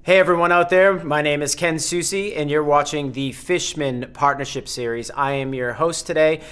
Hey everyone out there, my name is Ken Susi and you're watching the Fishman Partnership Series. I am your host today.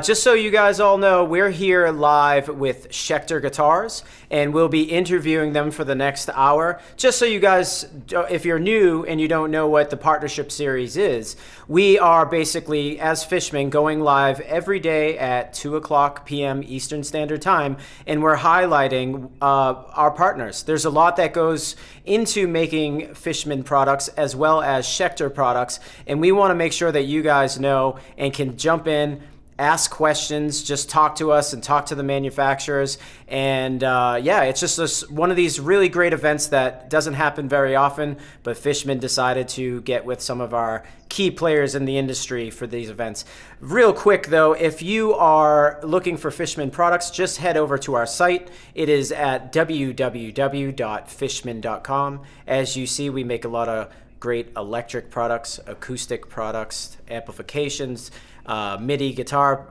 Just so you guys all know, we're here live with Schecter Guitars and we'll be interviewing them for the next hour. Just so you guys, if you're new and you don't know what the Partnership Series is, we are basically, as Fishman, going live every day at 2 o'clock p.m. Eastern Standard Time, and we're highlighting our partners. There's a lot that goes into making Fishman products as well as Schecter products, and we want to make sure that you guys know and can jump in, ask questions, just talk to us and talk to the manufacturers. And yeah, it's just one of these really great events that doesn't happen very often, but Fishman decided to get with some of our key players in the industry for these events. Real quick though, if you are looking for Fishman products, just head over to our site. It is at www.fishman.com. As you see, we make a lot of great electric products, acoustic products, amplifications, MIDI guitar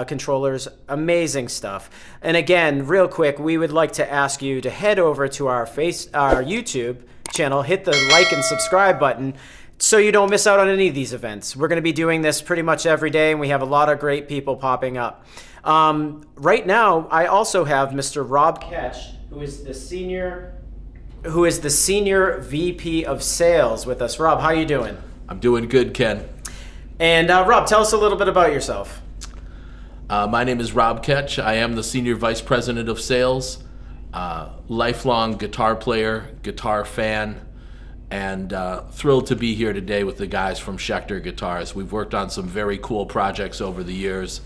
controllers, amazing stuff. And again, real quick, we would like to ask you to head over to our YouTube channel, hit the like and subscribe button so you don't miss out on any of these events. We're going to be doing this pretty much every day, and we have a lot of great people popping up. Right now, I also have Mr. Rob Ketch, who is the senior VP of Sales with us. Rob, how you doing? I'm doing good, Ken. And Rob, tell us a little bit about yourself. My name is Rob Ketch. I am the Senior Vice President of Sales, lifelong guitar player, guitar fan, and thrilled to be here today with the guys from Schecter Guitars. We've worked on some very cool projects over the years,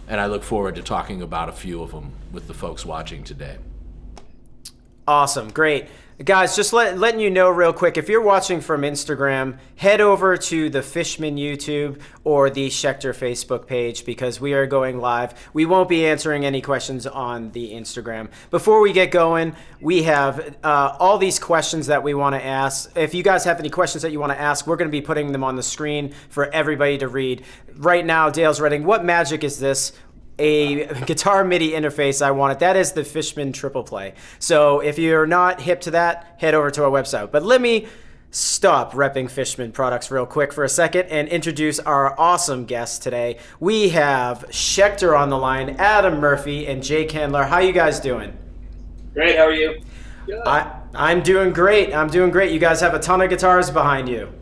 and I look forward to talking about a few of them with the folks watching today. Awesome, great. Guys, just letting you know real quick, if you're watching from Instagram, head over to the Fishman YouTube or the Schecter Facebook page because we are going live. We won't be answering any questions on the Instagram. Before we get going, we have all these questions that we want to ask. If you guys have any questions that you want to ask, we're going to be putting them on the screen for everybody to read. Right now, Dale's writing, what magic is this? A guitar MIDI interface, I want it. That is the Fishman Triple Play. So if you're not hip to that, head over to our website. But let me stop repping Fishman products real quick for a second and introduce our awesome guests today. We have Schecter on the line, Adam Murphy and Jake Handler. How you guys doing? Great, how are you? Good. I'm doing great. I'm doing great. You guys have a ton of guitars behind you.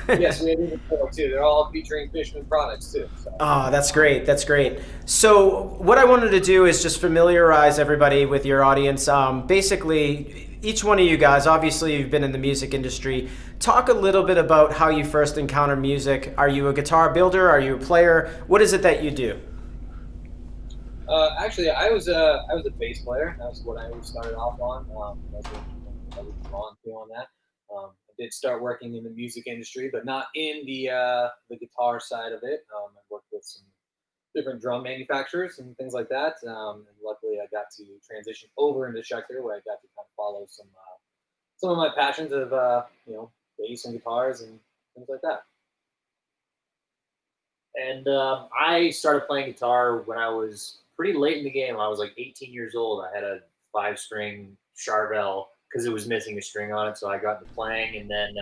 Yes, we have even more too. They're all featuring Fishman products too. So. Oh, that's great. That's great. So what I wanted to do is just familiarize everybody with your audience. Basically, each one of you guys, obviously you've been in the music industry. Talk a little bit about how you first encountered music. Are you a guitar builder? Are you a player? What is it that you do? Actually, I was a bass player. That's what I started off on. That's what I was drawn to on that. I did start working in the music industry, but not in the guitar side of it. I worked with some different drum manufacturers and things like that. And luckily, I got to transition over into Schecter, where I got to kind of follow some of my passions of bass and guitars and things like that. And I started playing guitar when I was pretty late in the game. I was like 18 years old. I had a 5-string Charvel because it was missing a string on it, so I got into playing. And then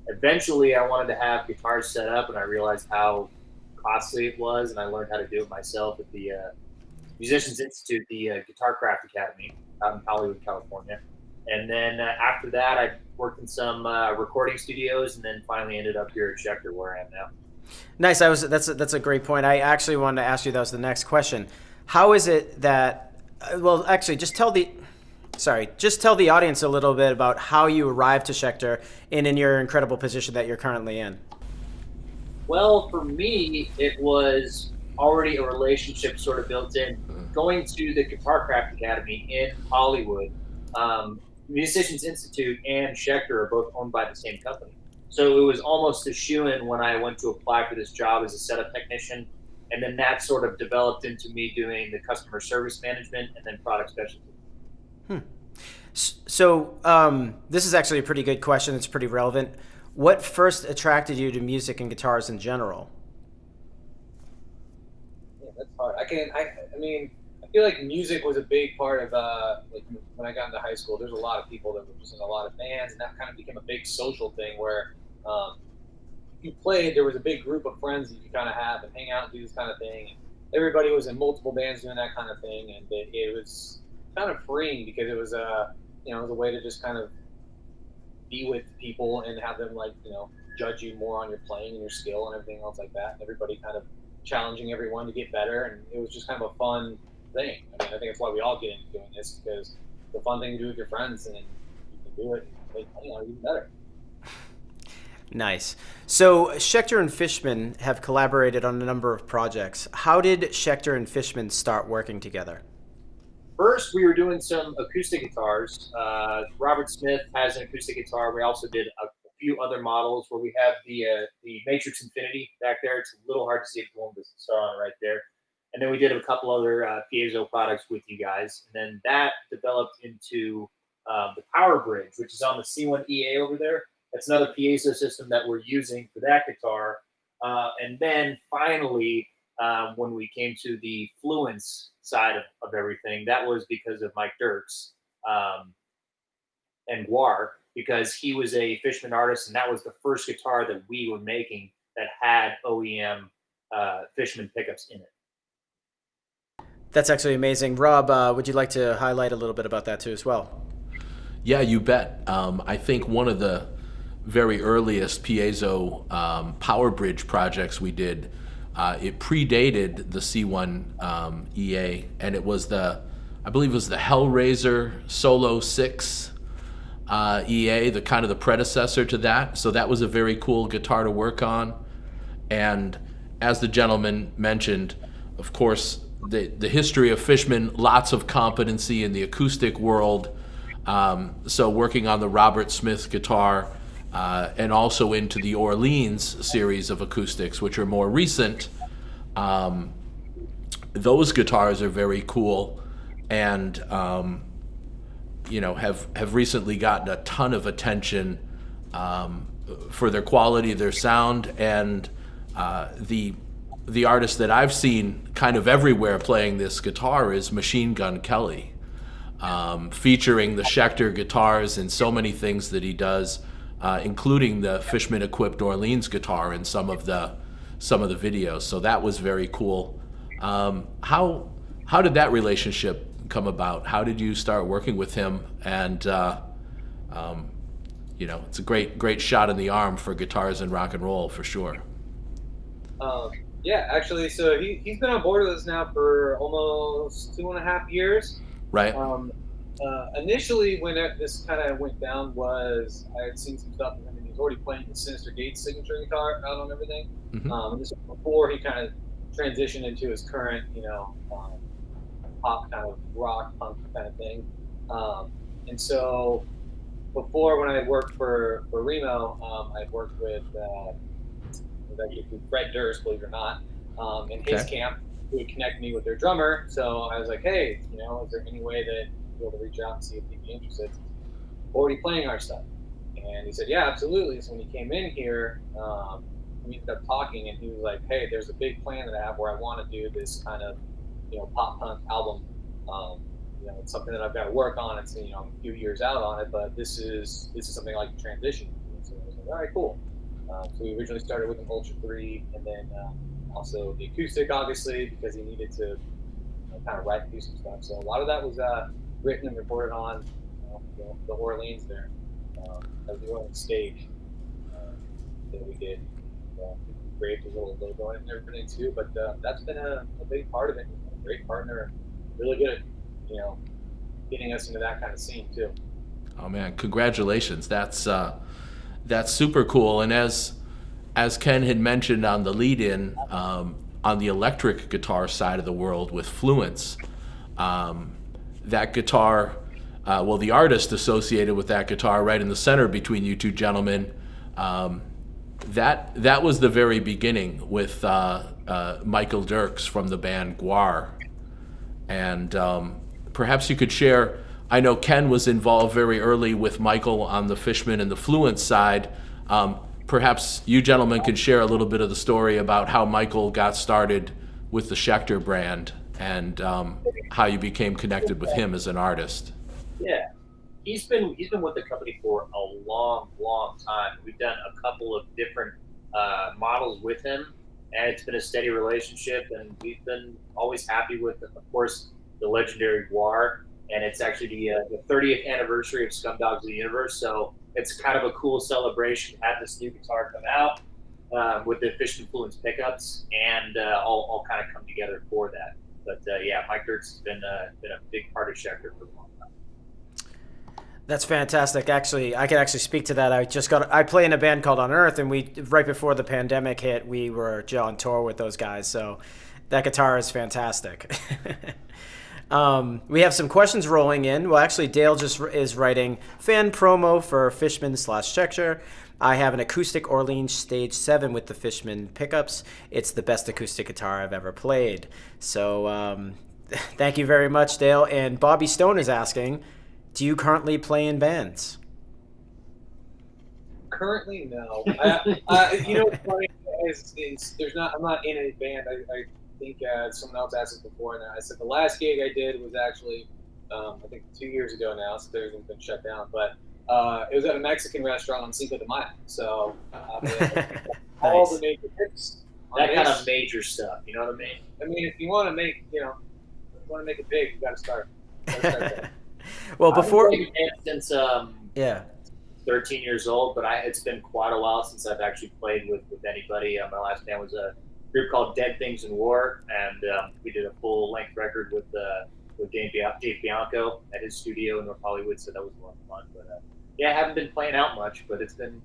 eventually I wanted to have guitars set up, and I realized how costly it was, and I learned how to do it myself at the Musicians Institute, the Guitar Craft Academy out in Hollywood, California. And then after that, I worked in some recording studios, and then finally ended up here at Schecter, where I am now. Nice. That's a great point. I actually wanted to ask you, that was the next question. How is it that, well, actually, just tell the audience a little bit about how you arrived to Schecter and in your incredible position that you're currently in. Well, for me, it was already a relationship sort of built in. Going to the Guitar Craft Academy in Hollywood, Musicians Institute and Schecter are both owned by the same company. So it was almost a shoo-in when I went to apply for this job as a setup technician. And then that sort of developed into me doing the customer service management and then product specialty. So this is actually a pretty good question. It's pretty relevant. What first attracted you to music and guitars in general? Yeah, that's hard. I mean, I feel like music was a big part of like when I got into high school. There's a lot of people that were just in a lot of bands, and that kind of became a big social thing where you played. There was a big group of friends that you kind of have and hang out and do this kind of thing. And everybody was in multiple bands doing that kind of thing, and it was kind of freeing because it was it was a way to just kind of be with people and have them like judge you more on your playing and your skill and everything else like that. And everybody kind of challenging everyone to get better, and it was just kind of a fun thing. I mean, I think that's why we all get into doing this, because it's a fun thing to do with your friends, and you can do it and make even better. Nice. So Schecter and Fishman have collaborated on a number of projects. How did Schecter and Fishman start working together? First, we were doing some acoustic guitars. Robert Smith has an acoustic guitar. We also did a few other models where we have the Matrix Infinity back there. It's a little hard to see if the one with the star on it right there. And then we did a couple other piezo products with you guys. And then that developed into the Power Bridge, which is on the C1 EA over there. That's another piezo system that we're using for that guitar. And then finally, when we came to the Fluence side of everything, that was because of Mike Dirks and Guar, because he was a Fishman artist, and that was the first guitar that we were making that had OEM Fishman pickups in it. That's actually amazing. Rob, would you like to highlight a little bit about that too as well? Yeah, you bet. I think one of the very earliest piezo power bridge projects we did, it predated the C1 EA, and it was I believe it was the Hellraiser Solo 6 EA, the kind of the predecessor to that. So that was a very cool guitar to work on. And as the gentleman mentioned, of course, the history of Fishman, lots of competency in the acoustic world. So working on the Robert Smith guitar, and also into the Orleans series of acoustics, which are more recent. Those guitars are very cool, and have recently gotten a ton of attention for their quality, their sound, and the artist that I've seen kind of everywhere playing this guitar is Machine Gun Kelly, featuring the Schecter guitars in so many things that he does, including the Fishman equipped Orleans guitar in some of the videos. So that was very cool. How did that relationship come about? How did you start working with him? And it's a great shot in the arm for guitars and rock and roll for sure. Yeah, actually, so he's been on board with us now for almost 2.5 years. Right. Initially, when this kind of went down, was I had seen some stuff, and he was already playing the Sinister Gates signature guitar out on everything. Mm-hmm. This was before he kind of transitioned into his current, pop kind of rock punk kind of thing. And so before, when I worked for Remo, I worked with Fred Durst, believe it or not, in his camp, who would connect me with their drummer. So I was like, hey, is there any way that you'll be able to reach out and see if he'd be interested? Already playing our stuff. And he said, yeah, absolutely. So when he came in here, we ended up talking, and he was like, hey, there's a big plan that I have where I want to do this kind of, pop punk album. It's something that I've got to work on. It's, a few years out on it, but this is something like a transition. So I was like, all right, cool. So we originally started with an Ultra 3, and then also the acoustic, obviously, because he needed to kind of write and do some stuff. So a lot of that was written and recorded on the Orleans there, as the Orleans stage that we did. Created a little logo and everything too, but that's been a big part of it. A great partner, really good at getting us into that kind of scene too. Oh man, congratulations! That's super cool. And as Ken had mentioned on the lead-in, on the electric guitar side of the world with Fluence, that guitar, the artist associated with that guitar, right in the center between you two gentlemen, that was the very beginning with Michael Dirks from the band Guar. And perhaps you could share, I know Ken was involved very early with Michael on the Fishman and the Fluence side. Perhaps you gentlemen could share a little bit of the story about how Michael got started with the Schecter brand and how you became connected with him as an artist. Yeah, he's been with the company for a long time. We've done a couple of different models with him, and it's been a steady relationship. And we've been always happy with, of course, the legendary Guar. And it's actually the 30th anniversary of Scumdogs of the Universe, so it's kind of a cool celebration to have this new guitar come out with the Fishman Fluence pickups, and all kind of come together for that. But yeah, Mike Dirks has been a big part of Schecter for a long time. That's fantastic. Actually, I can actually speak to that. I play in a band called On Earth, and right before the pandemic hit, we were on tour with those guys. So that guitar is fantastic. We have some questions rolling in. Well, actually, Dale just is writing fan promo for Fishman / Schecter. I have an acoustic Orleans Stage 7 with the Fishman pickups. It's the best acoustic guitar I've ever played. So thank you very much, Dale. And Bobby Stone is asking, do you currently play in bands? Currently, no. You know, what's funny is I'm not in a band. I think someone else asked us before, and I said the last gig I did was actually, I think 2 years ago now, so everything's been shut down. But it was at a Mexican restaurant on Cinco de Mayo. So all the major hits. That kind of major stuff, you know what I mean? I mean, if you want to make, it big, you got to start. Well, before I've been playing since 13 years old, but it's been quite a while since I've actually played with anybody. My last band was a group called Dead Things in War, and we did a full-length record with Dave Bianco at his studio in North Hollywood, so that was a lot of fun. But yeah, I haven't been playing out much, but it's been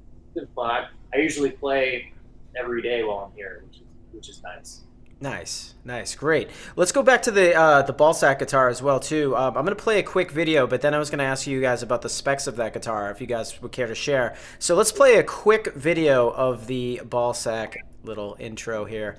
fun. I usually play every day while I'm here, which is nice. Nice, great. Let's go back to the ball sack guitar as well too. I'm going to play a quick video, but then I was going to ask you guys about the specs of that guitar, if you guys would care to share. So let's play a quick video of the ball sack little intro here.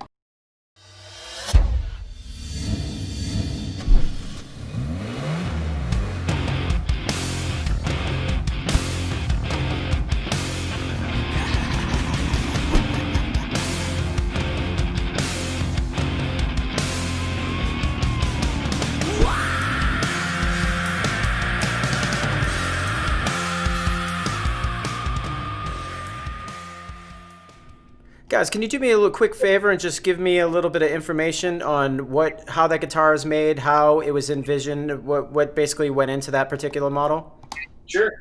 Guys, can you do me a little quick favor and just give me a little bit of information on how that guitar is made, how it was envisioned, what basically went into that particular model? Sure.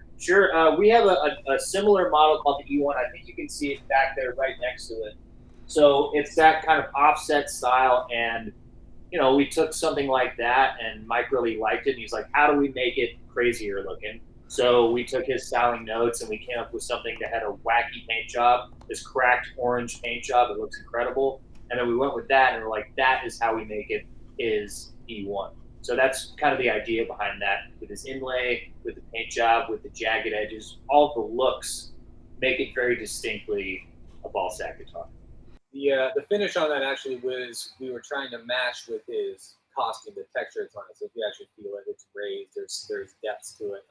We have a similar model called the E1. I think you can see it back there right next to it. So it's that kind of offset style, and we took something like that, and Mike really liked it, and he's like, how do we make it crazier looking? So we took his styling notes and we came up with something that had a wacky paint job, this cracked orange paint job. It looks incredible. And then we went with that, and we're like, that is how we make it is E1. So that's kind of the idea behind that, with this inlay, with the paint job, with the jagged edges, all the looks make it very distinctly a ball sack guitar. The finish on that actually was, we were trying to match with his costume, the texture it's on it. So if you actually feel it, it's raised, there's depths to it.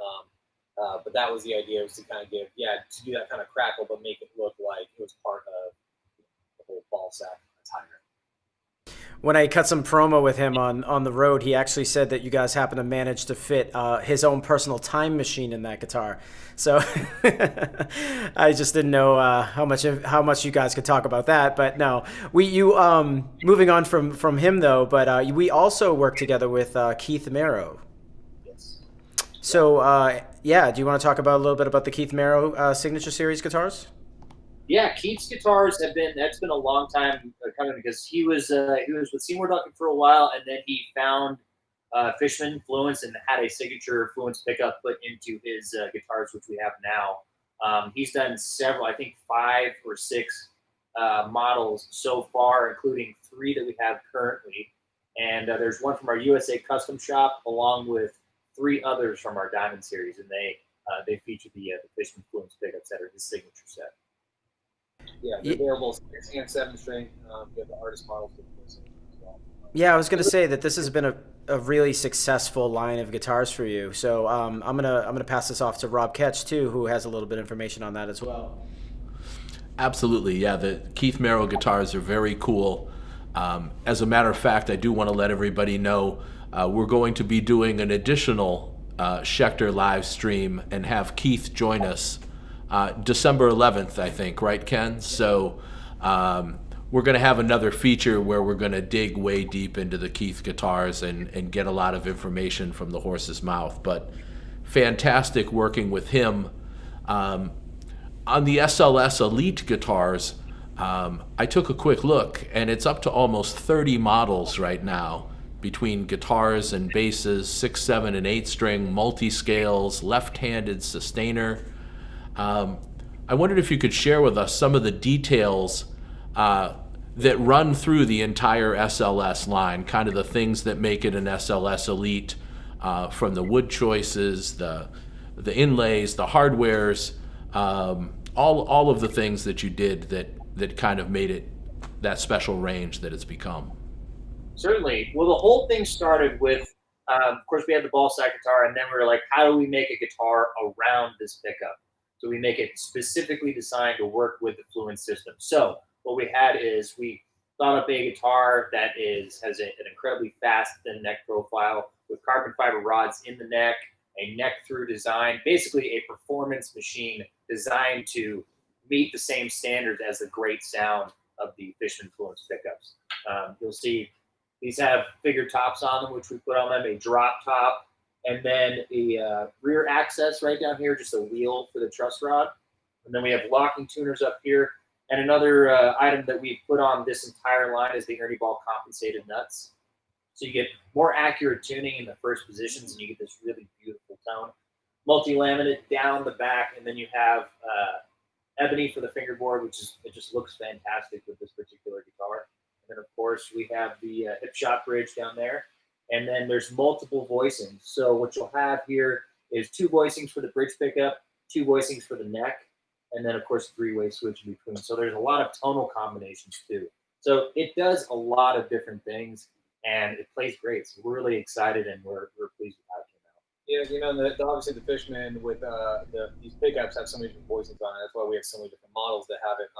But that was the idea, was to kind of to do that kind of crackle, but make it look like it was part of the whole ball sack attire. When I cut some promo with him on the road, he actually said that you guys happen to manage to fit his own personal time machine in that guitar. So I just didn't know how much you guys could talk about that. But no, moving on from him though. But we also work together with Keith Merrow. Yes. So do you want to talk about a little bit about the Keith Merrow Signature Series guitars? Yeah, Keith's guitars that's been a long time coming, because he was with Seymour Duncan for a while, and then he found Fishman Fluence and had a signature Fluence pickup put into his guitars, which we have now. He's done several, I think 5 or 6 models so far, including 3 that we have currently. And there's one from our USA custom shop, along with 3 others from our Diamond series, and they feature the Fishman Fluence pickups that are his signature set. Yeah, they're available 6 and 7 string. We have the artist models as well. Yeah, I was going to say that this has been a really successful line of guitars for you. So I'm gonna pass this off to Rob Ketch too, who has a little bit of information on that as well. Absolutely, yeah. The Keith Merrow guitars are very cool. As a matter of fact, I do want to let everybody know we're going to be doing an additional Schecter live stream and have Keith join us December 11th, I think, right, Ken? So we're going to have another feature where we're going to dig way deep into the Keith guitars and get a lot of information from the horse's mouth. But fantastic working with him. On the SLS Elite guitars, I took a quick look, and it's up to almost 30 models right now between guitars and basses, 6, 7, and 8 string, multi-scales, left-handed sustainer. I wondered if you could share with us some of the details that run through the entire SLS line, kind of the things that make it an SLS Elite, from the wood choices, the inlays, the hardwares, all of the things that you did that kind of made it that special range that it's become. Certainly. Well, the whole thing started with, of course, we had the ball sack guitar, and then we were like, how do we make a guitar around this pickup? So we make it specifically designed to work with the Fluence system. So what we had is we thought up a guitar that has an incredibly fast thin neck profile with carbon fiber rods in the neck, a neck-through design, basically a performance machine designed to meet the same standards as the great sound of the Fishman Fluence pickups. You'll see these have figured tops on them, which we put on them, a drop top, and then a rear access right down here, just a wheel for the truss rod. And then we have locking tuners up here. And another item that we put on this entire line is the Ernie Ball compensated nuts. So you get more accurate tuning in the first positions, and you get this really beautiful tone. Multi-laminate down the back, and then you have ebony for the fingerboard, it just looks fantastic with this particular guitar. And then, of course, we have the hip shot bridge down there. And then there's multiple voicings. So what you'll have here is 2 voicings for the bridge pickup, 2 voicings for the neck, and then, of course, 3-way switch in between. So there's a lot of tonal combinations, too. So it does a lot of different things, and it plays great. So we're really excited, and we're pleased with how it came out. Yeah, you know, obviously the Fishman with these pickups have so many different voicings on it. That's why we have so many different models that have it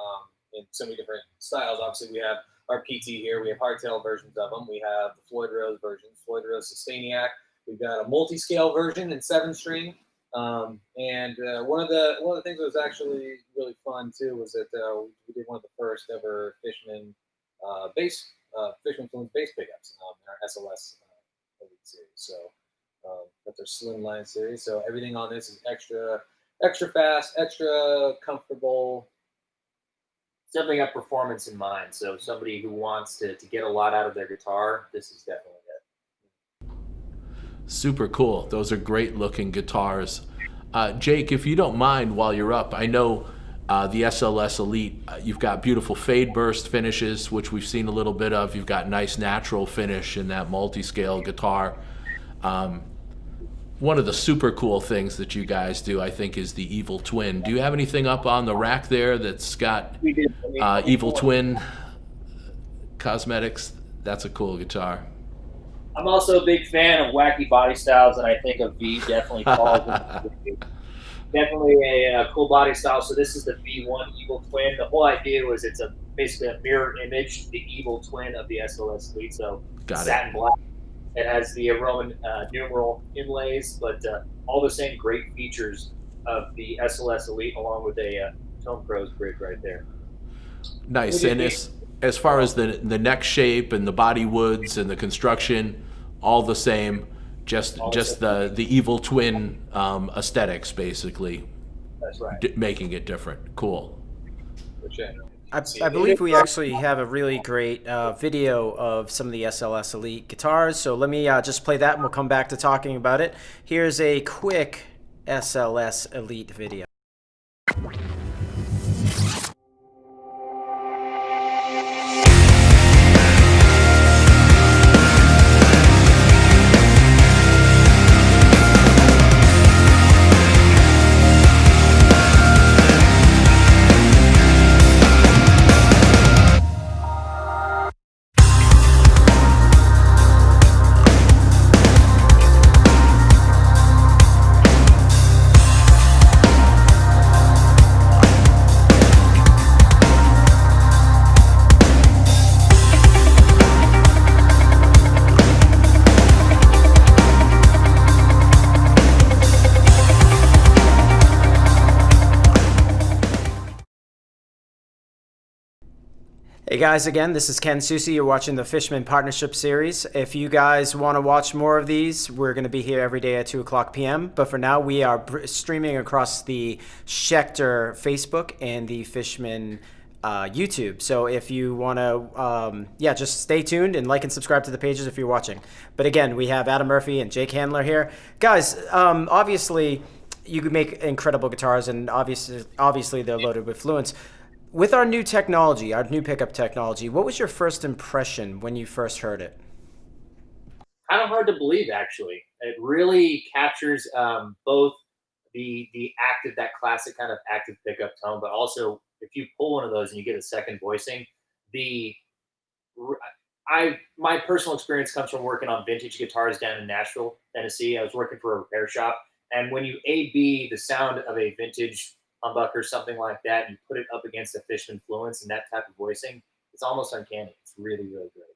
in so many different styles. Obviously, we have our PT here. We have hardtail versions of them. We have the Floyd Rose version, Floyd Rose Sustainiac. We've got a multi-scale version in 7-string. And one of the things that was actually really fun too was that we did one of the first ever Fishman Fishman Fluence bass pickups in our SLS Elite series. So that's our Slimline series. So everything on this is extra fast, extra comfortable. Definitely got performance in mind. So somebody who wants to get a lot out of their guitar, this is definitely it. Super cool. Those are great looking guitars. Jake, if you don't mind, while you're up, I know the SLS Elite, you've got beautiful fade burst finishes, which we've seen a little bit of. You've got nice natural finish in that multi-scale guitar. One of the super cool things that you guys do, I think, is the Evil Twin. Do you have anything up on the rack there that's got Evil Twin cosmetics? That's a cool guitar. I'm also a big fan of wacky body styles, and I think a V definitely falls into definitely a cool body style. So this is the V1 Evil Twin. The whole idea was it's basically a mirror image, the Evil Twin of the SLS Elite. So satin black. It has the Roman numeral inlays, but all the same great features of the SLS Elite, along with a Tone Pros bridge right there. Nice. And as far as the neck shape and the body woods and the construction, all the same, just the Evil Twin aesthetics, basically. That's right. Making it different. Cool. I believe we actually have a really great video of some of the SLS Elite guitars. So let me just play that and we'll come back to talking about it. Here's a quick SLS Elite video. Hey guys, again, this is Ken Susi. You're watching the Fishman Partnership Series. If you guys want to watch more of these, we're going to be here every day at 2 o'clock p.m. But for now, we are streaming across the Schecter Facebook and the Fishman YouTube. So if you want to, just stay tuned and like and subscribe to the pages if you're watching. But again, we have Adam Murphy and Jake Handler here. Guys, obviously, you can make incredible guitars, and obviously they're loaded with Fluence. With our new technology, our new pickup technology, what was your first impression when you first heard it? Kind of hard to believe, actually. It really captures both the active, that classic kind of active pickup tone, but also if you pull one of those and you get a second voicing, my personal experience comes from working on vintage guitars down in Nashville, Tennessee. I was working for a repair shop, and when you A/B the sound of a vintage humbucker, something like that, and you put it up against a Fishman Fluence and that type of voicing, it's almost uncanny. It's really, really great.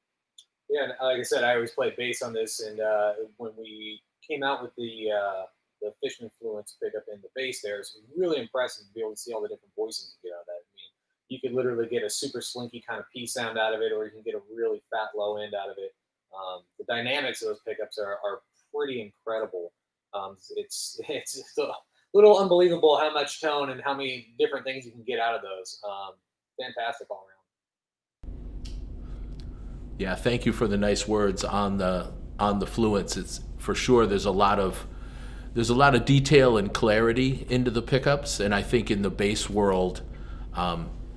Yeah, and like I said, I always play bass on this, and when we came out with the Fishman Fluence pickup in the bass there, it's really impressive to be able to see all the different voicings you get out of that. I mean, you could literally get a super slinky kind of P sound out of it, or you can get a really fat low end out of it. The dynamics of those pickups are pretty incredible. It's a little unbelievable how much tone and how many different things you can get out of those. Fantastic all around. Yeah, thank you for the nice words on the Fluence. It's for sure there's a lot of detail and clarity into the pickups, and I think in the bass world,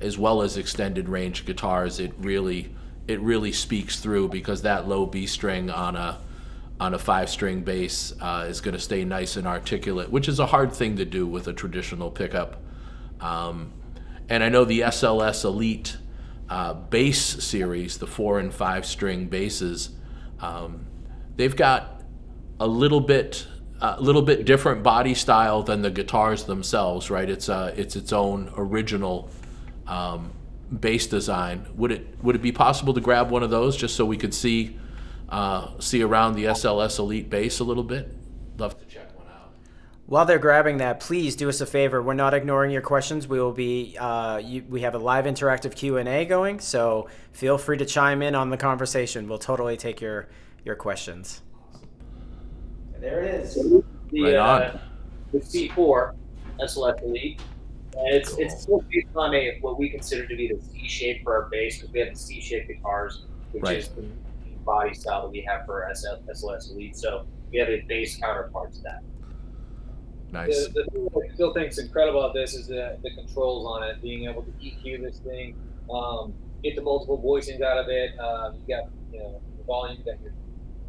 as well as extended range guitars, it really speaks through, because that low B string on a 5-string bass is going to stay nice and articulate, which is a hard thing to do with a traditional pickup. And I know the SLS Elite bass series, the 4- and 5-string basses, they've got a little bit different body style than the guitars themselves, right? It's its own original bass design. Would it be possible to grab one of those just so we could see around the SLS Elite bass a little bit? Love to check one out. While they're grabbing that, please do us a favor. We're not ignoring your questions. We will be. We have a live interactive Q&A going, so feel free to chime in on the conversation. We'll totally take your questions. There it is. Right on. The C4 SLS Elite. It's still based on what we consider to be the C shape for our bass, because we have the C shaped guitars, which is the body style that we have for SLS Elite. So we have a bass counterpart to that. Nice. The thing I still think is incredible about this is the controls on it, being able to EQ this thing, get the multiple voicings out of it. You got the volume, you got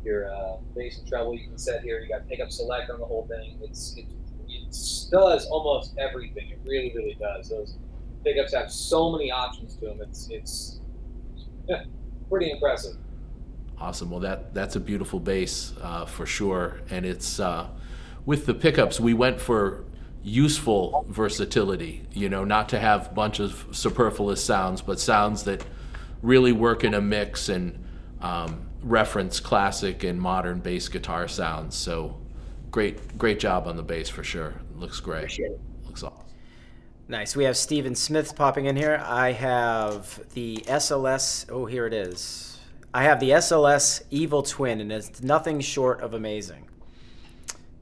your bass and treble you can set here. You got pickup select on the whole thing. It does almost everything. It really, really does. Those pickups have so many options to them. It's pretty impressive. Awesome. Well, that's a beautiful bass for sure. And it's with the pickups, we went for useful versatility. Not to have a bunch of superfluous sounds, but sounds that really work in a mix and reference classic and modern bass guitar sounds. So great job on the bass for sure. Looks great. Appreciate it. Looks awesome. Nice. We have Steven Smith popping in here. I have the SLS. Oh, here it is. I have the SLS Evil Twin, and it's nothing short of amazing.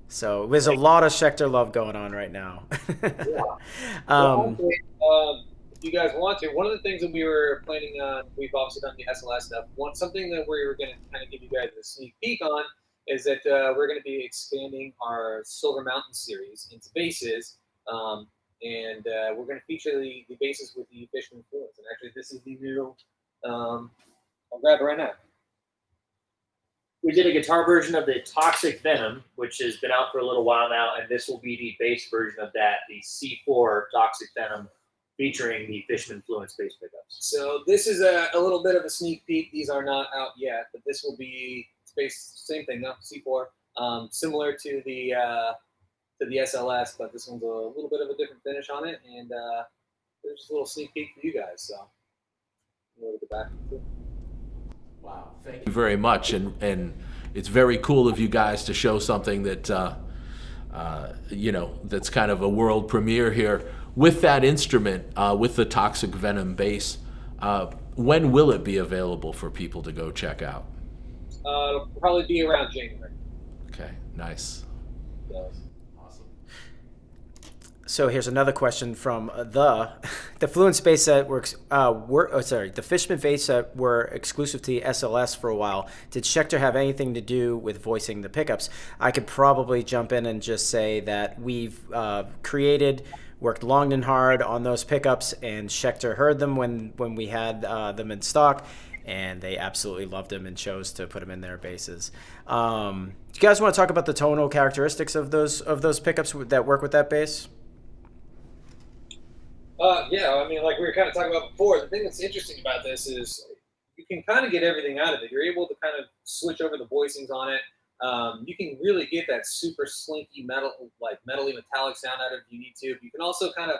So there's a lot of Schecter love going on right now. If you guys want to, one of the things that we were planning on, we've obviously done the SLS stuff. Something that we were going to kind of give you guys a sneak peek on is that we're going to be expanding our Silver Mountain series into basses, and we're going to feature the basses with the Fishman Fluence. And actually, this is the new. I'll grab it right now. We did a guitar version of the Toxic Venom, which has been out for a little while now, and this will be the bass version of that, the C4 Toxic Venom, featuring the Fishman Fluence bass pickups. So this is a little bit of a sneak peek. These are not out yet, but this will be same thing, no, C4, similar to the SLS, but this one's a little bit of a different finish on it, and there's just a little sneak peek for you guys. So we'll go back. Wow, thank you very much, and it's very cool of you guys to show something that that's kind of a world premiere here with that instrument, with the Toxic Venom bass. when will it be available for people to go check out? It'll probably be around January. Okay, nice. So, Awesome. So here's another question from the Fluence base set the Fishman base set were exclusive to the SLS for a while. Did Schecter have anything to do with voicing the pickups? I could probably jump in and just say that we've worked long and hard on those pickups, and Schecter heard them when we had them in stock, and they absolutely loved them and chose to put them in their bases. Do you guys want to talk about the tonal characteristics of those pickups that work with that bass? yeah, I mean, like we were kind of talking about before, the thing that's interesting about this is you can kind of get everything out of it. You're able to kind of switch over the voicings on it. You can really get that super slinky metally metallic sound out of it if you need to. You can also kind of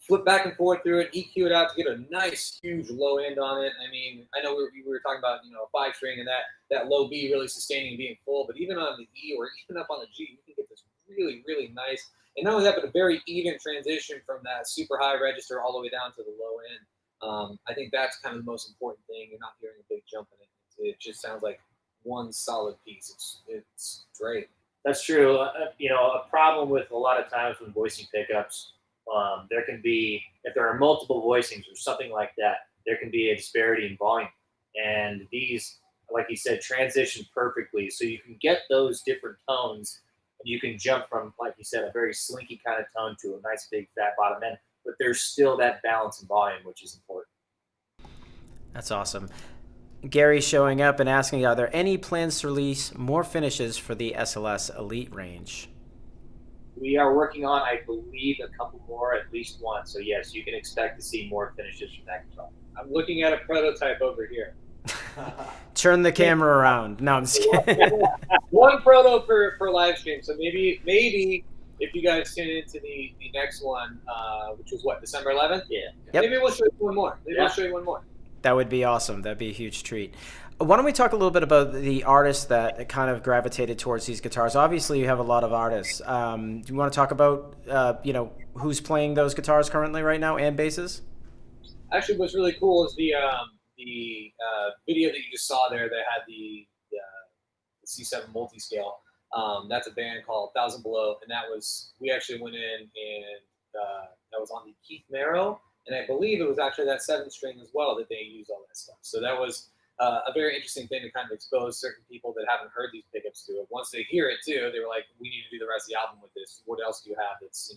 flip back and forth through it, EQ it out to get a nice, huge low end on it. I mean, I know we were talking about, you know, a 5-string and that low B really sustaining and being full, but even on the E or even up on the G, you can get this really, really nice. And not only that, but a very even transition from that super high register all the way down to the low end. I think that's kind of the most important thing. You're not hearing a big jump in it. It just sounds like one solid piece. It's great. That's true. You know, a problem with a lot of times when voicing pickups, there can be, if there are multiple voicings or something like that, there can be a disparity in volume. And these, like you said, transition perfectly. So you can get those different tones, and you can jump from, like you said, a very slinky kind of tone to a nice big fat bottom end. But there's still that balance in volume, which is important. That's awesome. Gary showing up and asking, are there any plans to release more finishes for the SLS Elite range? We are working on, I believe, a couple more, at least one. So yes, you can expect to see more finishes from that guitar. I'm looking at a prototype over here. Turn the camera around. No, I'm just kidding. One proto per live stream. So maybe if you guys tune into the next one, which was what, December 11th? Yeah. Yep. Maybe we'll show you one more. Maybe we'll show you one more. That would be awesome. That'd be a huge treat. Why don't we talk a little bit about the artists that kind of gravitated towards these guitars? Obviously, you have a lot of artists. Do you want to talk about, who's playing those guitars currently right now and basses? Actually, what's really cool is the video that you just saw there that had the C7 multi-scale. That's a band called 1000 Below, and we actually went in and that was on the Keith Merrow, and I believe it was actually that 7-string as well that they used all that stuff. So that was a very interesting thing to kind of expose certain people that haven't heard these pickups to it. Once they hear it too, they were like, we need to do the rest of the album with this. What else do you have that's,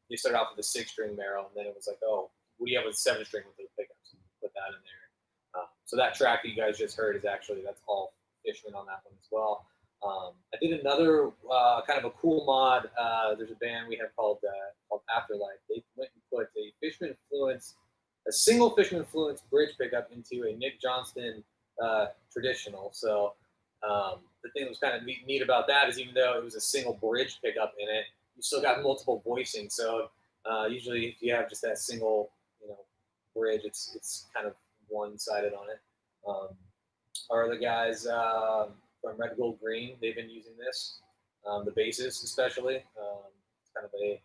they started off with a 6-string Merrow, and then it was like, oh, what do you have with 7-string with those pickups? And put that in there. So that track that you guys just heard is actually, that's all Fishman on that one as well. I did another kind of a cool mod. There's a band we have called Afterlife. They went and put a single Fishman Fluence bridge pickup into a Nick Johnston traditional. So the thing that was kind of neat about that is even though it was a single bridge pickup in it, you still got multiple voicings. So usually if you have just that single, bridge, it's kind of one-sided on it. Our other guys from Red Gold Green, they've been using this. The basses especially. It's kind of a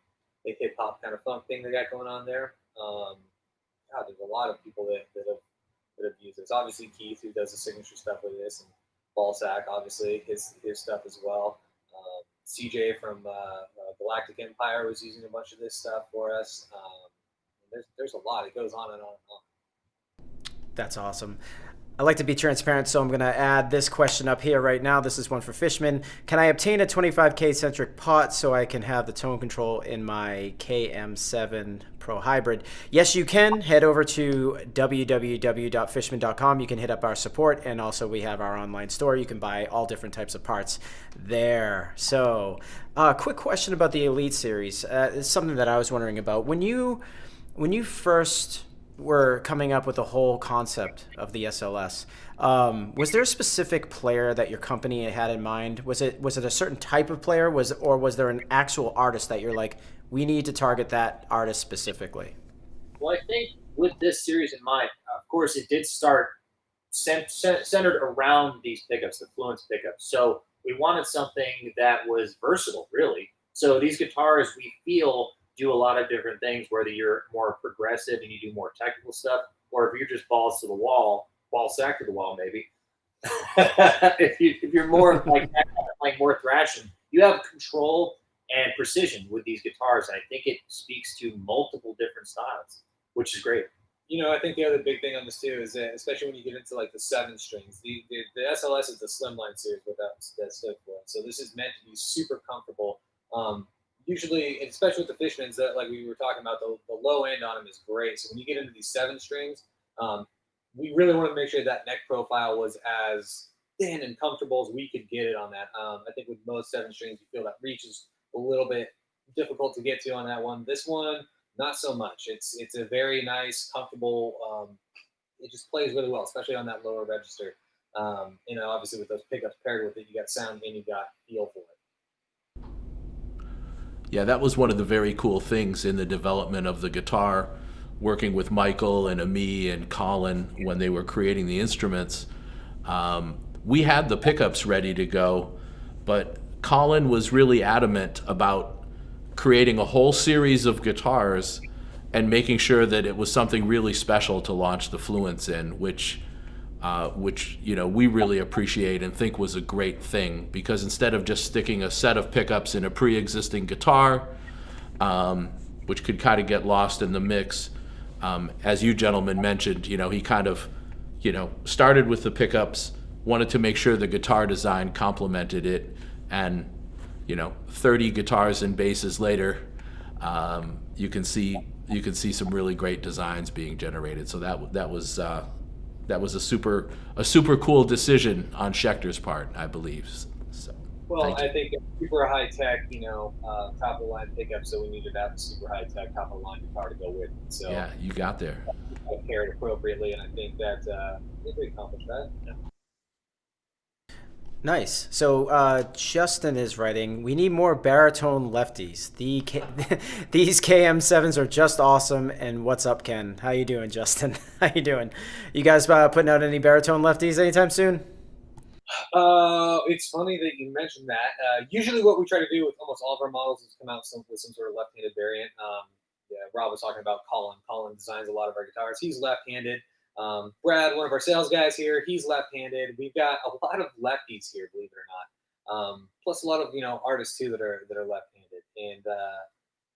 hip hop kind of funk thing they got going on there. There's a lot of people that have used this. Obviously Keith, who does the signature stuff with this, and Ballsack, obviously his stuff as well. CJ from Galactic Empire was using a bunch of this stuff for us. There's a lot. It goes on and on and on. That's awesome. I like to be transparent, so I'm going to add this question up here right now. This is one for Fishman. Can I obtain a 25K centric pot so I can have the tone control in my KM7 Pro Hybrid? Yes, you can. Head over to www.fishman.com. You can hit up our support, and also we have our online store. You can buy all different types of parts there. So, quick question about the Elite series. It's something that I was wondering about. When you first were coming up with the whole concept of the SLS, was there a specific player that your company had in mind? Was it a certain type of player, or was there an actual artist that you're like, we need to target that artist specifically? Well, I think with this series in mind, of course, it did start centered around these pickups, the Fluence pickups. So we wanted something that was versatile, really. So these guitars, we feel, do a lot of different things, whether you're more progressive and you do more technical stuff, or if you're just balls to the wall, ball sack to the wall, maybe. if you're more like more thrashing, you have control and precision with these guitars. And I think it speaks to multiple different styles, which is great. You know, I think the other big thing on this too is that, especially when you get into like the 7 strings, the SLS is the slimline series with that stood for it. So this is meant to be super comfortable. Usually, especially with the Fishmans, that like we were talking about, the low end on them is great. So when you get into these 7 strings, we really want to make sure that neck profile was as thin and comfortable as we could get it on that. I think with most 7 strings, you feel that reach is a little bit difficult to get to on that one. This one, not so much. It's a very nice, comfortable. It just plays really well, especially on that lower register. You know, obviously with those pickups paired with it, you got sound and you got feel for it. Yeah, that was one of the very cool things in the development of the guitar, working with Michael and Ami and Colin when they were creating the instruments. We had the pickups ready to go, but Colin was really adamant about creating a whole series of guitars and making sure that it was something really special to launch the Fluence in, which you know, we really appreciate and think was a great thing, because instead of just sticking a set of pickups in a pre-existing guitar, which could kind of get lost in the mix, as you gentlemen mentioned, you know, he kind of, you know, started with the pickups, wanted to make sure the guitar design complemented it, and you know, 30 guitars and basses later, you can see some really great designs being generated. So that was a super cool decision on Schecter's part, I believe. So, well, I think super high tech, you know, top of the line pickup. So we needed to have a super high tech top of the line guitar to go with it. So yeah, you got there. I paired appropriately, and I think that we accomplished that. Yeah. Nice. So Justin is writing, we need more baritone lefties. These KM7s are just awesome. And what's up, Ken? How you doing, Justin? How you doing? You guys putting out any baritone lefties anytime soon? It's funny that you mentioned that. Usually what we try to do with almost all of our models is come out with some sort of left-handed variant. Yeah, Rob was talking about Colin. Colin designs a lot of our guitars. He's left-handed. Brad, one of our sales guys here, he's left-handed. We've got a lot of lefties here, believe it or not. Plus a lot of, you know, artists too that are left-handed. And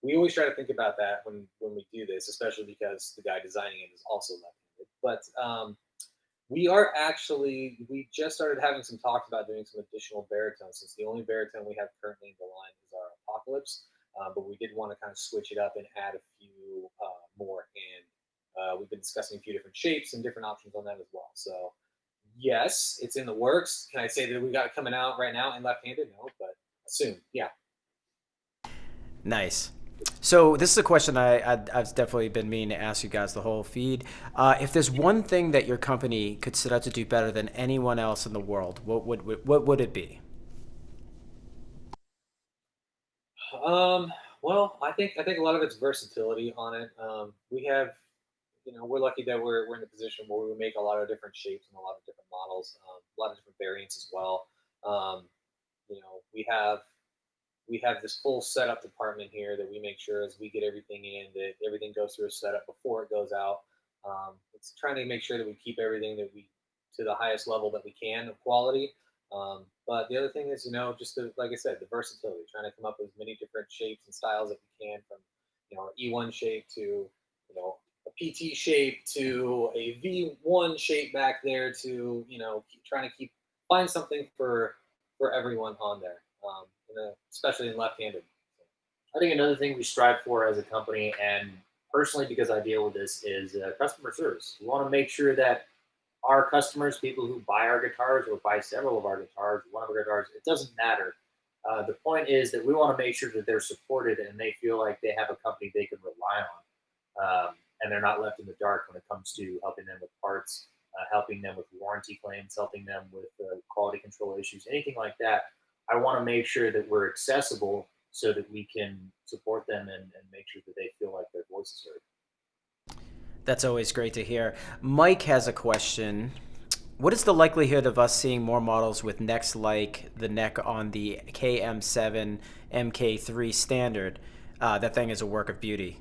we always try to think about that when we do this, especially because the guy designing it is also left-handed. But we just started having some talks about doing some additional baritones, since the only baritone we have currently in the line is our Apocalypse. But we did want to kind of switch it up and add a few more. And we've been discussing a few different shapes and different options on that as well. So yes, it's in the works. Can I say that we got it coming out right now in left-handed? No, but soon. Yeah. Nice. So this is a question I've definitely been meaning to ask you guys the whole feed. If there's one thing that your company could set out to do better than anyone else in the world, what would it be? Well, I think a lot of it's versatility on it. We have, you know, we're lucky that we're in a position where we make a lot of different shapes and a lot of different models, a lot of different variants as well. You know, we have this full setup department here that we make sure as we get everything in, that everything goes through a setup before it goes out. It's trying to make sure that we keep everything to the highest level that we can of quality. But the other thing is, you know, just like I said, the versatility, trying to come up with as many different shapes and styles that we can, from, you know, our E1 shape to, you know, a PT shape to a V1 shape back there to, you know, trying to find something for everyone on there, especially in left-handed. I think another thing we strive for as a company, and personally because I deal with this, is customer service. We want to make sure that our customers, people who buy our guitars or buy several of our guitars, one of our guitars, it doesn't matter. The point is that we want to make sure that they're supported and they feel like they have a company they can rely on. And they're not left in the dark when it comes to helping them with parts, helping them with warranty claims, helping them with quality control issues, anything like that. I want to make sure that we're accessible so that we can support them and make sure that they feel like their voice is heard. That's always great to hear. Mike has a question. What is the likelihood of us seeing more models with necks like the neck on the KM7 MK3 standard? That thing is a work of beauty.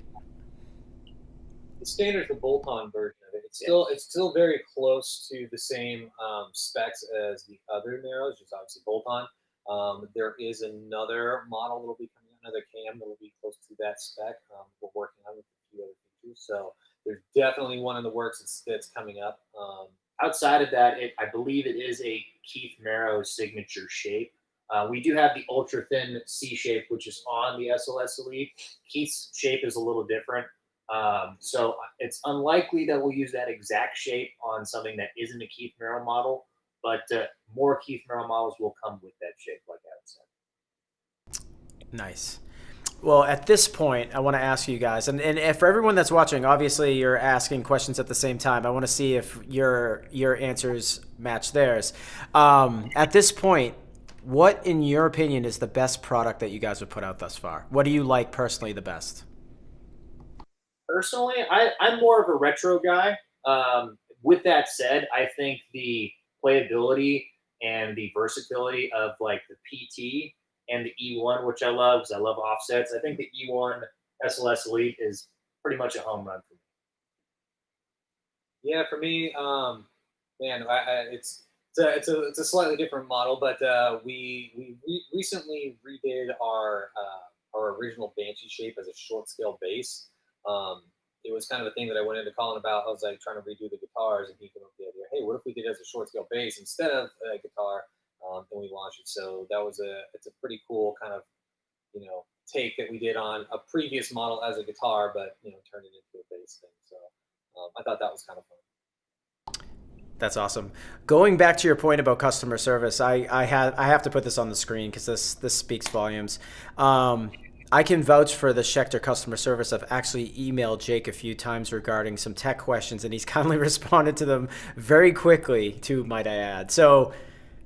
The standard's the bolt-on version of it. It's still very close to the same specs as the other Merrows, just obviously bolt-on. There is another model that'll be coming out, another cam that'll be close to that spec. We're working on with a few other features, so there's definitely one in the works that's coming up. Outside of that, I believe it is a Keith Merrow signature shape. We do have the ultra thin C shape, which is on the SLS Elite. Keith's shape is a little different. So it's unlikely that we'll use that exact shape on something that isn't a Keith Merrow model, but more Keith Merrow models will come with that shape, like Adam said. Nice. Well, at this point, I want to ask you guys, and for everyone that's watching, obviously you're asking questions at the same time. I want to see if your answers match theirs. At this point, what, in your opinion, is the best product that you guys have put out thus far? What do you like personally the best? Personally, I'm more of a retro guy. With that said, I think the playability and the versatility of like the PT and the E1, which I love because I love offsets. I think the E1 SLS Elite is pretty much a home run for me. Yeah, for me, man, it's a slightly different model, but we recently redid our original Banshee shape as a short scale base. It was kind of a thing that I went into Colin about. I was like trying to redo the guitars, and he came up with the idea, hey, what if we did it as a short scale bass instead of a guitar? And we launched it. So that was it's a pretty cool kind of, take that we did on a previous model as a guitar, but turned it into a bass thing. So I thought that was kind of fun. That's awesome. Going back to your point about customer service, I have to put this on the screen because this speaks volumes. I can vouch for the Schecter customer service. I've actually emailed Jake a few times regarding some tech questions, and he's kindly responded to them very quickly, too, might I add. So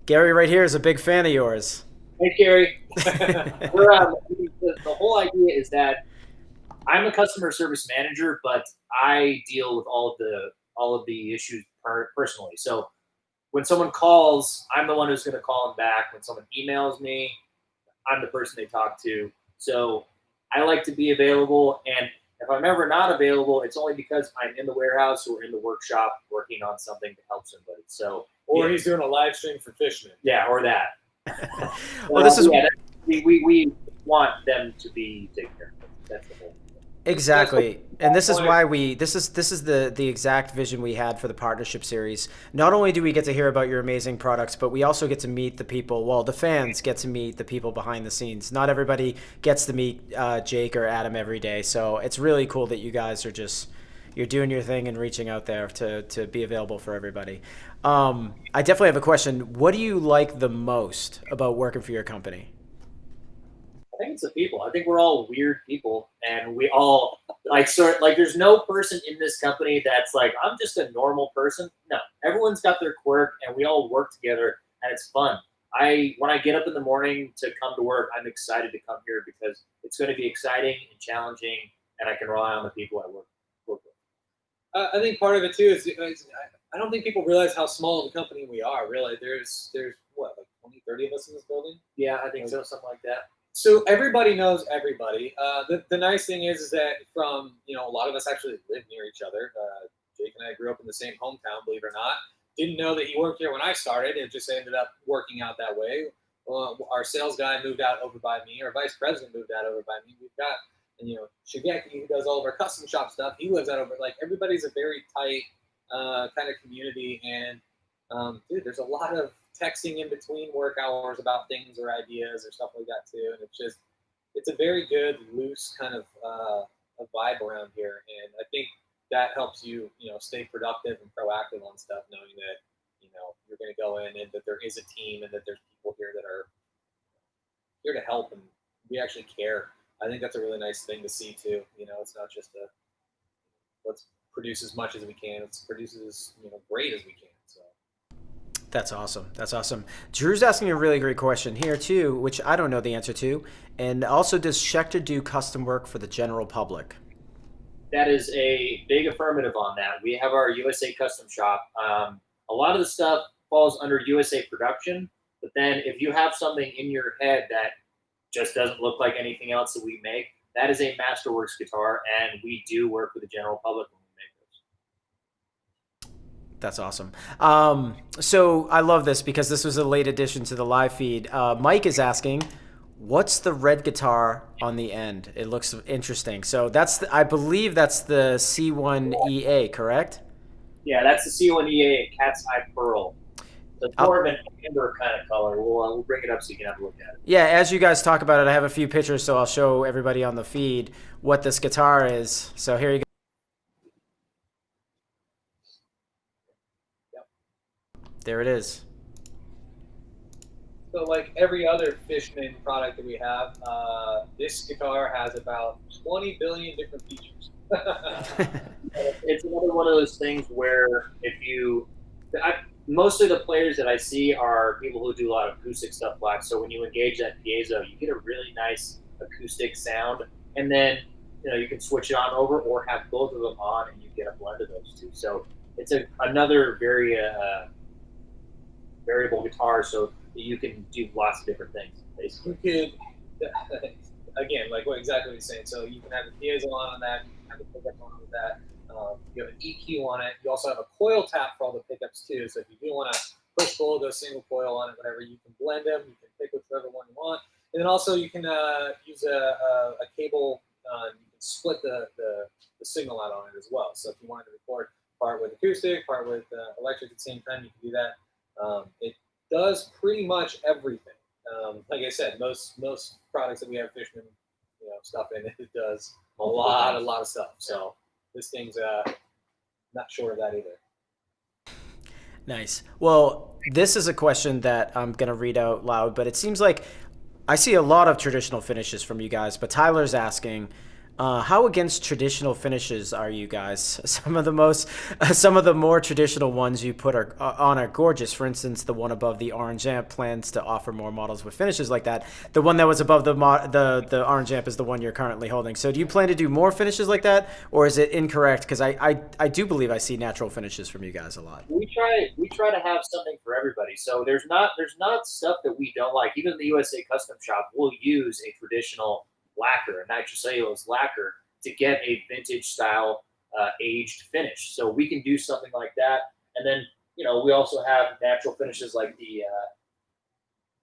Gary right here is a big fan of yours. Hey, Gary. The whole idea is that I'm a customer service manager, but I deal with all of the issues personally. So when someone calls, I'm the one who's going to call them back. When someone emails me, I'm the person they talk to. So I like to be available, and if I'm ever not available, it's only because I'm in the warehouse or in the workshop working on something to help somebody. So, or he's doing a live stream for Fishman. Yeah, or that. Well, this is we want them to be taken care of. That's the whole thing. Exactly. And this is why this is the exact vision we had for the partnership series. Not only do we get to hear about your amazing products, but we also get to meet the people. Well, the fans get to meet the people behind the scenes. Not everybody gets to meet Jake or Adam every day. So it's really cool that you guys are you're doing your thing and reaching out there to be available for everybody. I definitely have a question. What do you like the most about working for your company? I think it's the people. I think we're all weird people, and we all there's no person in this company that's like, I'm just a normal person. No, everyone's got their quirk, and we all work together, and it's fun. When I get up in the morning to come to work, I'm excited to come here because it's going to be exciting and challenging, and I can rely on the people I work with. I think part of it too is I don't think people realize how small of a company we are. Really, there's what, like 20, 30 of us in this building? Yeah, I think so, something like that. So everybody knows everybody. The nice thing is that from, a lot of us actually live near each other. Jake and I grew up in the same hometown, believe it or not. Didn't know that he worked here when I started. It just ended up working out that way. Our sales guy moved out over by me. Our vice president moved out over by me. We've got, Shigeki, who does all of our custom shop stuff. He lives out over, everybody's a very tight kind of community. And dude, there's a lot of texting in between work hours about things or ideas or stuff like that too, and it's a very good loose kind of a vibe around here, and I think that helps you stay productive and proactive on stuff, knowing that you're going to go in and that there is a team and that there's people here that are here to help and we actually care. I think that's a really nice thing to see too. It's not just let's produce as much as we can. Let's produce as great as we can. So. That's awesome. That's awesome. Drew's asking a really great question here too, which I don't know the answer to. And also, does Schecter do custom work for the general public? That is a big affirmative on that. We have our USA Custom Shop. A lot of the stuff falls under USA Production, but then if you have something in your head that just doesn't look like anything else that we make, that is a Masterworks guitar, and we do work with the general public when we make those. That's awesome. So I love this because this was a late addition to the live feed. Mike is asking, what's the red guitar on the end? It looks interesting. So I believe that's the C1EA, correct? Yeah, that's the C1EA Cat's Eye Pearl. So it's more of an amber kind of color. We'll bring it up so you can have a look at it. Yeah, as you guys talk about it, I have a few pictures, so I'll show everybody on the feed what this guitar is. So here you go. Yep. There it is. So like every other Fishman product that we have, this guitar has about 20 billion different features. It's another one of those things where mostly the players that I see are people who do a lot of acoustic stuff live. So when you engage that piezo, you get a really nice acoustic sound, and then you can switch it on over or have both of them on, and you get a blend of those two. So it's another very variable guitar, so you can do lots of different things. Basically, You could again, like exactly what you're saying. So you can have the piezo on that, you can have the pickup on with that. You have an EQ on it. You also have a coil tap for all the pickups too. So if you do want to push pull, go single coil on it, whatever, you can blend them. You can pick whichever one you want. And then also you can use a cable. You can split the signal out on it as well. So if you wanted to record part with acoustic, part with electric at the same time, you can do that. It does pretty much everything. Like I said, most products that we have Fishman stuff in it does a lot of stuff. So this thing's not sure of that either. Nice. Well, this is a question that I'm going to read out loud, but it seems like I see a lot of traditional finishes from you guys, but Tyler's asking, how against traditional finishes are you guys? Some of the more traditional ones you put on are gorgeous. For instance, the one above the orange amp plans to offer more models with finishes like that. The one that was above the orange amp is the one you're currently holding. So do you plan to do more finishes like that, or is it incorrect? Because I do believe I see natural finishes from you guys a lot. We try to have something for everybody. So there's not stuff that we don't like. Even the USA Custom Shop will use a traditional lacquer, a nitrocellulose lacquer, to get a vintage style aged finish. So we can do something like that. And then, we also have natural finishes like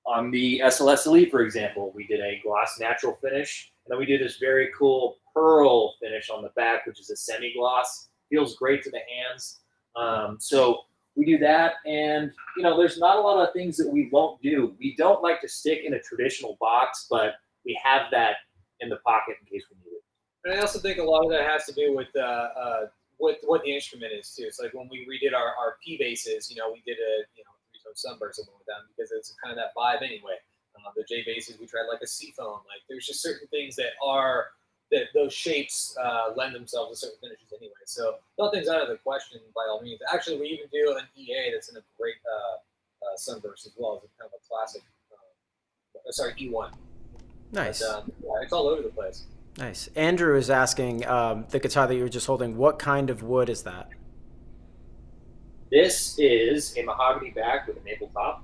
on the SLS Elite, for example, we did a gloss natural finish. And then we do this very cool pearl finish on the back, which is a semi-gloss. Feels great to the hands. So we do that. And, there's not a lot of things that we won't do. We don't like to stick in a traditional box, but we have that in the pocket in case we need it. And I also think a lot of that has to do with what the instrument is too. It's like when we redid our P basses, we did a three-tone sunburst and went with them because it's kind of that vibe anyway. The J basses, we tried like a seafoam. Like there's just certain things that those shapes lend themselves to certain finishes anyway. So nothing's out of the question by all means. Actually, we even do an EA that's in a great sunburst as well. It's kind of a classic. E1. Nice. But, it's all over the place. Nice. Andrew is asking, the guitar that you were just holding, what kind of wood is that? This is a mahogany back with a maple top,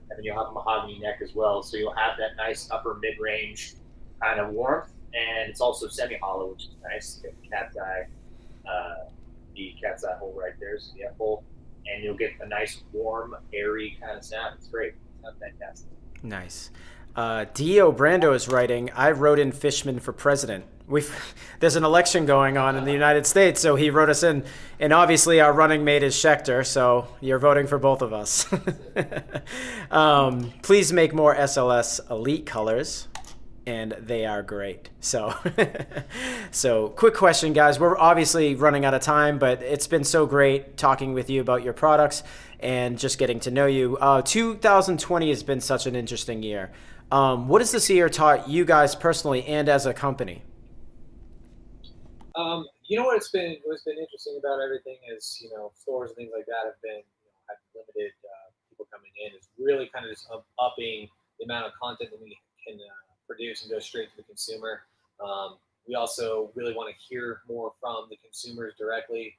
and then you'll have a mahogany neck as well. So you'll have that nice upper mid-range kind of warmth, and it's also semi-hollow, which is nice. You get the cat's eye hole right there, so the F-hole, and you'll get a nice, warm, airy kind of sound. It's great. It sounds fantastic. Nice. Dio Brando is writing, I wrote in Fishman for president. There's an election going on in the United States, so he wrote us in. And obviously our running mate is Schecter, so you're voting for both of us. Please make more SLS Elite colors, and they are great. So, quick question, guys. We're obviously running out of time, but it's been so great talking with you about your products and just getting to know you. 2020 has been such an interesting year. What has this year taught you guys personally and as a company? What's been interesting about everything is, stores and things like that have been, have limited people coming in. It's really kind of just upping the amount of content that we can produce and go straight to the consumer. We also really want to hear more from the consumers directly.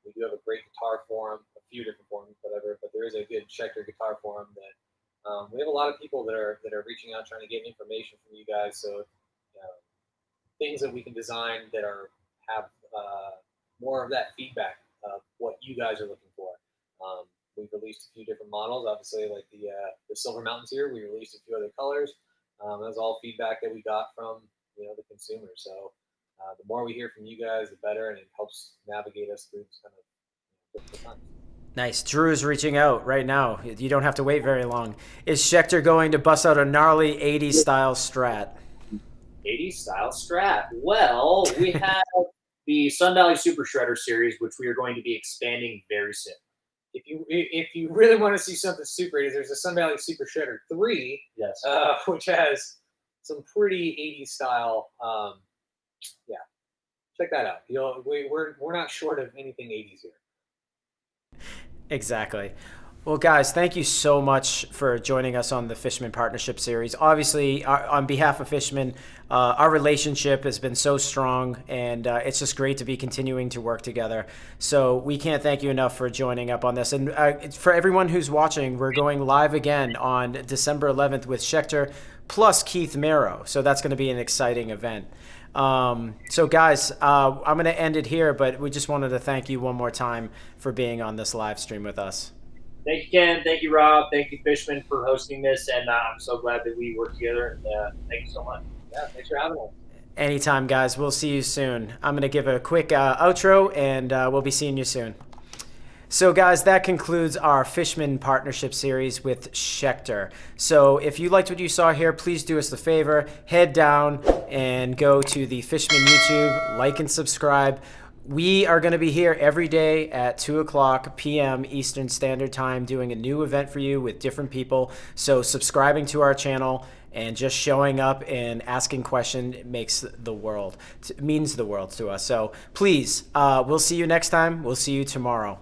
We do have a great guitar forum, a few different forums, whatever, but there is a good Schecter guitar forum that we have a lot of people that are reaching out trying to get information from you guys. So things that we can design that have more of that feedback of what you guys are looking for. We've released a few different models. Obviously, like the Silver Mountains here, we released a few other colors. That's all feedback that we got from the consumer. So the more we hear from you guys, the better, and it helps navigate us through this kind of difficult times. Nice. Drew is reaching out right now. You don't have to wait very long. Is Schecter going to bust out a gnarly 80s style Strat? 80s style Strat. Well, we have the Sun Valley Super Shredder series, which we are going to be expanding very soon. If you really want to see something super 80s, there's a Sun Valley Super Shredder 3, Yes, which has some pretty 80s style. Yeah, check that out. We're not short of anything 80s here. Exactly. Well, guys, thank you so much for joining us on the Fishman Partnership Series. Obviously, on behalf of Fishman, our relationship has been so strong, and it's just great to be continuing to work together. So we can't thank you enough for joining up on this. And for everyone who's watching, we're going live again on December 11th with Schecter plus Keith Merrow. So that's going to be an exciting event. So guys, I'm going to end it here, but we just wanted to thank you one more time for being on this live stream with us. Thank you, Ken. Thank you, Rob. Thank you, Fishman, for hosting this. And I'm so glad that we work together. And thank you so much. Yeah, thanks for having us. Anytime, guys. We'll see you soon. I'm going to give a quick outro, and we'll be seeing you soon. So, guys, that concludes our Fishman Partnership Series with Schecter. So if you liked what you saw here, please do us the favor. Head down and go to the Fishman YouTube, like and subscribe. We are going to be here every day at 2:00 p.m. Eastern Standard Time doing a new event for you with different people. So subscribing to our channel and just showing up and asking questions means the world to us. So please, we'll see you next time. We'll see you tomorrow.